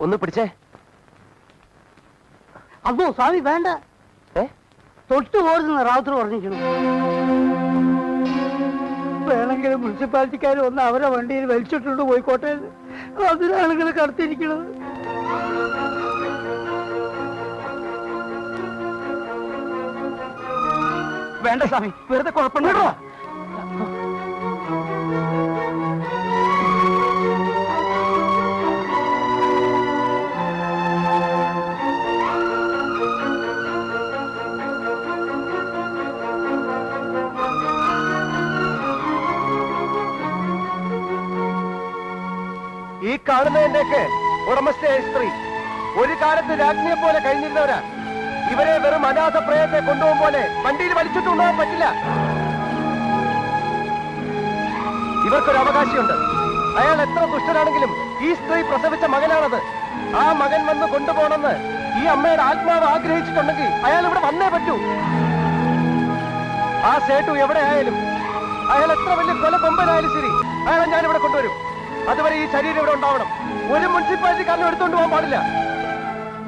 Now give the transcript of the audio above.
ഒന്ന് പിടിച്ചേ. അതോ സ്വാമി വേണ്ട, തൊട്ടു പോരുന്ന റാവുത്തർ പറഞ്ഞിരിക്കുന്നു. വേണമെങ്കിൽ മുനിസിപ്പാലിറ്റിക്കാർ ഒന്ന് അവരെ വണ്ടിയിൽ വലിച്ചിട്ടുണ്ട് പോയിക്കോട്ടെ, അതിനാളുകൾ കടത്തിയിരിക്കുന്നത്. വേണ്ട സ്വാമി, വെറുതെ കുഴപ്പമുണ്ടോ? ഈ കാണുന്നതിന്റെയൊക്കെ ഉടമസ്ഥയായ സ്ത്രീ ഒരു കാലത്ത് രാജ്ഞിയെ പോലെ കഴിഞ്ഞിരുന്നവരാ. ഇവരെ വെറും അനാഥ പ്രേതത്തെ കൊണ്ടുപോകും പോലെ വണ്ടിയിൽ വലിച്ചിട്ട് കൊണ്ടുപോകാൻ പറ്റില്ല. ഇവർക്കൊരു അവകാശമുണ്ട്. അയാൾ എത്ര ദുഷ്ടനാണെങ്കിലും ഈ സ്ത്രീ പ്രസവിച്ച മകനാണത്. ആ മകൻ വന്ന് കൊണ്ടുപോകണമെന്ന് ഈ അമ്മയുടെ ആത്മാവ് ആഗ്രഹിച്ചിട്ടുണ്ടെങ്കിൽ അയാൾ ഇവിടെ വന്നേ പറ്റൂ. ആ സേട്ടു എവിടെ ആയാലും, അയാൾ എത്ര വലിയ കൊലക്കൊമ്പനായാലും ശരി, അയാളെ ഞാൻ ഇവിടെ കൊണ്ടുവരും. അതുവരെ ഈ ശരീരം ഇവിടെ ഉണ്ടാവണം. ഒരു മുനിസിപ്പാലിറ്റിക്കാരനും എടുത്തുകൊണ്ട് പോകാൻ പാടില്ല.